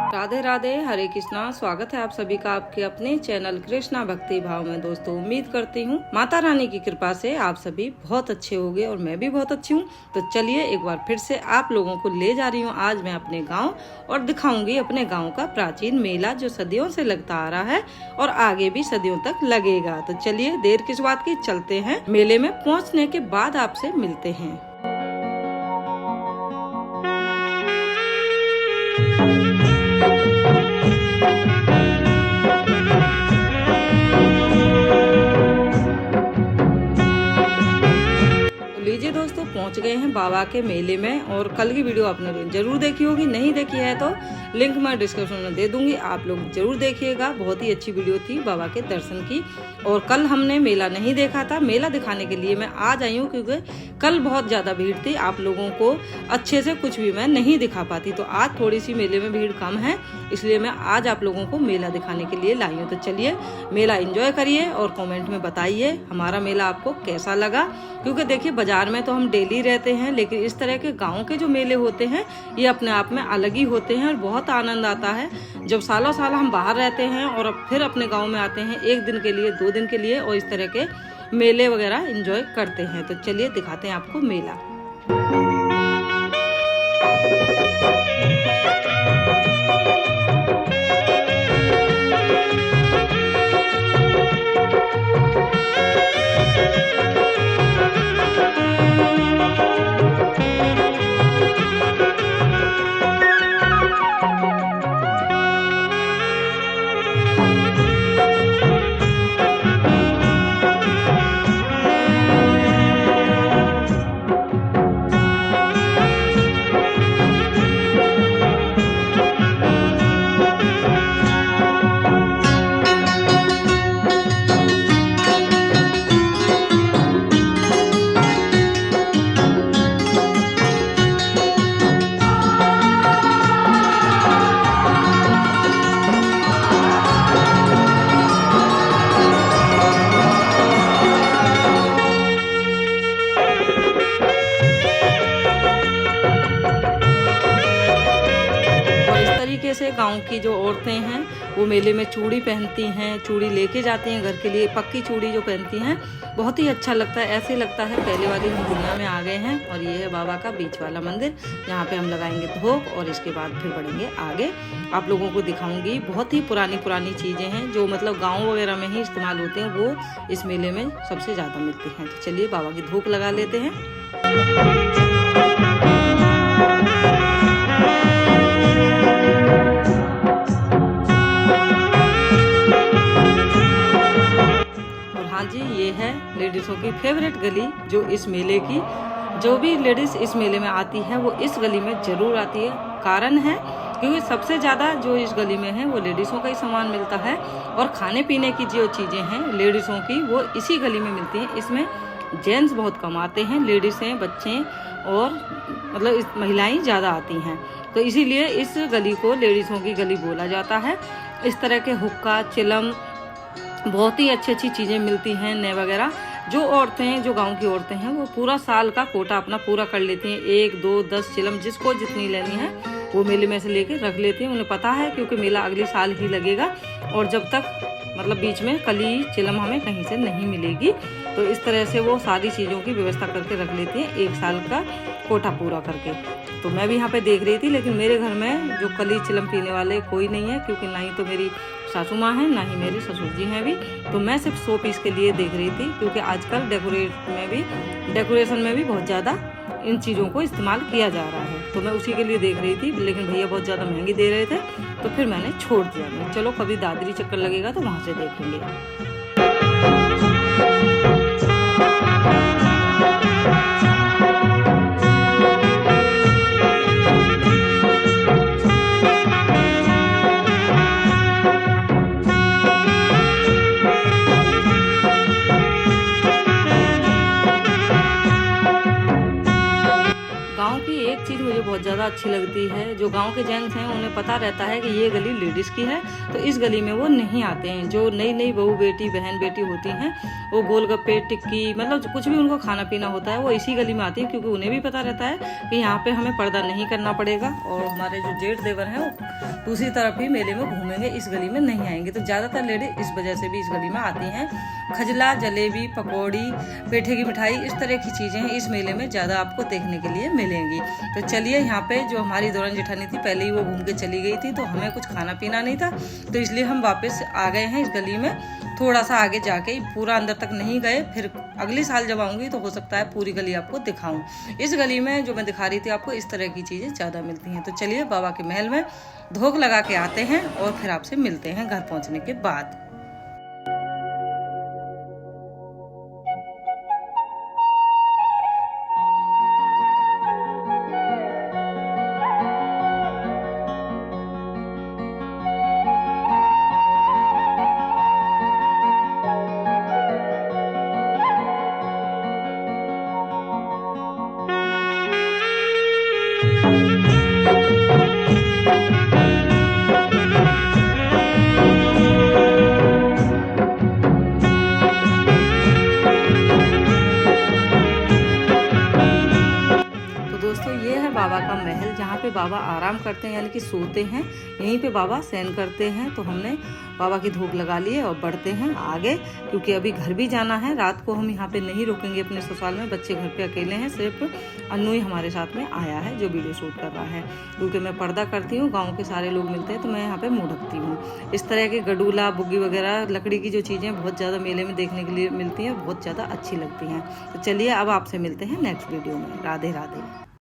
राधे राधे, हरे कृष्णा। स्वागत है आप सभी का आपके अपने चैनल कृष्णा भक्ति भाव में। दोस्तों, उम्मीद करती हूँ माता रानी की कृपा से आप सभी बहुत अच्छे होंगे और मैं भी बहुत अच्छी हूँ। तो चलिए एक बार फिर से आप लोगों को ले जा रही हूँ आज मैं अपने गांव और दिखाऊंगी अपने गांव का प्राचीन मेला जो सदियों से लगता आ रहा है और आगे भी सदियों तक लगेगा। तो चलिए देर किस बात की, चलते हैं। मेले में पहुँचने के बाद आपसे मिलते हैं। लीजिए दोस्तों, पहुंच गए हैं बाबा के मेले में और कल की वीडियो आपने जरूर देखी होगी। नहीं देखी है तो लिंक मैं डिस्क्रिप्शन में दे दूंगी, आप लोग जरूर देखिएगा। बहुत ही अच्छी वीडियो थी बाबा के दर्शन की। और कल हमने मेला नहीं देखा था, मेला दिखाने के लिए मैं आज आई हूँ क्योंकि कल बहुत ज्यादा भीड़ थी, आप लोगों को अच्छे से कुछ भी मैं नहीं दिखा पाती। तो आज थोड़ी सी मेले में भीड़ कम है, इसलिए मैं आज आप लोगों को मेला दिखाने के लिए लाई हूँ। तो चलिए मेला एंजॉय करिए और कमेंट में बताइए हमारा मेला आपको कैसा लगा। क्योंकि देखिए बाजार में तो हम डेली रहते हैं, लेकिन इस तरह के गाँव के जो मेले होते हैं ये अपने आप में अलग ही होते हैं और बहुत आनंद आता है जब सालों साल हम बाहर रहते हैं और फिर अपने गाँव में आते हैं एक दिन के लिए, 2 दिन के लिए, और इस तरह के मेले वगैरह एंजॉय करते हैं। तो चलिए दिखाते हैं आपको मेला। से गांव की जो औरतें हैं वो मेले में चूड़ी पहनती हैं, चूड़ी लेके जाती हैं घर के लिए, पक्की चूड़ी जो पहनती हैं। बहुत ही अच्छा लगता है, ऐसे लगता है पहले वाली हम दुनिया में आ गए हैं। और ये है बाबा का बीच वाला मंदिर, यहाँ पे हम लगाएंगे धोक और इसके बाद फिर बढ़ेंगे आगे। आप लोगों को दिखाऊंगी बहुत ही पुरानी चीजें हैं जो मतलब गाँव वगैरह में ही इस्तेमाल होते हैं, वो इस मेले में सबसे ज्यादा मिलती हैं। तो चलिए बाबा की धोक लगा लेते हैं। जी ये है लेडीज़ों की फेवरेट गली, जो इस मेले की जो भी लेडीज़ इस मेले में आती है वो इस गली में ज़रूर आती है। कारण है क्योंकि सबसे ज़्यादा जो इस गली में है वो लेडीज़ों का ही सामान मिलता है और खाने पीने की जो चीज़ें हैं लेडीज़ों की वो इसी गली में मिलती हैं। इसमें जेंट्स बहुत कम आते हैं, लेडीज़ें, बच्चे और मतलब इस महिलाएँ ज़्यादा आती हैं। तो इसीलिए इस गली को लेडीज़ों की गली बोला जाता है। इस तरह के हुक्का, चिलम, बहुत ही अच्छी चीज़ें मिलती हैं, नए वगैरह। जो औरतें, जो गांव की औरतें हैं वो पूरा साल का कोटा अपना पूरा कर लेती हैं। 1, 2, 10 चिलम जिसको जितनी लेनी है वो मेले में से लेके रख लेती हैं। उन्हें पता है क्योंकि मेला अगले साल ही लगेगा और जब तक मतलब बीच में कली चिलम हमें कहीं से नहीं मिलेगी। तो इस तरह से वो सारी चीज़ों की व्यवस्था करके रख लेती हैं 1 साल का कोटा पूरा करके। तो मैं भी यहाँ पे देख रही थी, लेकिन मेरे घर में जो कली चिलम पीने वाले कोई नहीं है, क्योंकि ना ही तो मेरी सासू माँ है ना ही मेरे ससुर जी हैं भी। तो मैं सिर्फ 100 पीस के लिए देख रही थी, क्योंकि आजकल डेकोरेशन में भी बहुत ज़्यादा इन चीज़ों को इस्तेमाल किया जा रहा है। तो मैं उसी के लिए देख रही थी, लेकिन भैया बहुत ज़्यादा महंगी दे रहे थे तो फिर मैंने छोड़ दिया। चलो कभी दादरी चक्कर लगेगा तो वहाँ से देखेंगे। बहुत ज़्यादा अच्छी लगती है, जो गांव के जेंट्स हैं उन्हें पता रहता है कि ये गली लेडीज़ की है, तो इस गली में वो नहीं आते हैं। जो नई नई बहू बेटी बहन बेटी होती हैं वो गोलगप्पे टिक्की मतलब कुछ भी उनको खाना पीना होता है वो इसी गली में आती है, क्योंकि उन्हें भी पता रहता है कि यहाँ पे हमें पर्दा नहीं करना पड़ेगा। और हमारे जो जेठ देवर हैं वो दूसरी तरफ ही मेले में घूमेंगे, इस गली में नहीं आएंगे। तो ज़्यादातर लेडीज इस वजह से भी इस गली में आती हैं। खजला, जलेबी, पकौड़ी, पेठे की मिठाई, इस तरह की चीज़ें हैं इस मेले में ज़्यादा आपको देखने के लिए मिलेंगी। तो चलिए, यहाँ पे जो हमारी दौरान जेठानी थी पहले ही वो घूम के चली गई थी, तो हमें कुछ खाना पीना नहीं था, तो इसलिए हम वापस आ गए हैं इस गली में। थोड़ा सा आगे जाके, पूरा अंदर तक नहीं गए, फिर अगले साल जब आऊँगी तो हो सकता है पूरी गली आपको दिखाऊं। इस गली में जो मैं दिखा रही थी आपको इस तरह की चीज़ें ज़्यादा मिलती हैं। तो चलिए बाबा के महल में धोख लगा के आते हैं और फिर आपसे मिलते हैं घर पहुँचने के बाद। ये है बाबा का महल, जहाँ पे बाबा आराम करते हैं, यानी कि सोते हैं, यहीं पे बाबा शयन करते हैं। तो हमने बाबा की धूप लगा ली है और बढ़ते हैं आगे, क्योंकि अभी घर भी जाना है। रात को हम यहाँ पे नहीं रुकेंगे अपने ससुराल में, बच्चे घर पे अकेले हैं, सिर्फ अन्नू ही हमारे साथ में आया है जो वीडियो शूट कर रहा है। क्योंकि मैं पर्दा करती हूँ, गाँव के सारे लोग मिलते हैं तो मैं यहाँ पे मुँह ढकती हूँ। इस तरह के गडूला, बुग्गी वगैरह लकड़ी की जो चीज़ें बहुत ज़्यादा मेले में देखने के लिए मिलती हैं, बहुत ज़्यादा अच्छी लगती हैं। तो चलिए अब आपसे मिलते हैं नेक्स्ट वीडियो में। राधे राधे।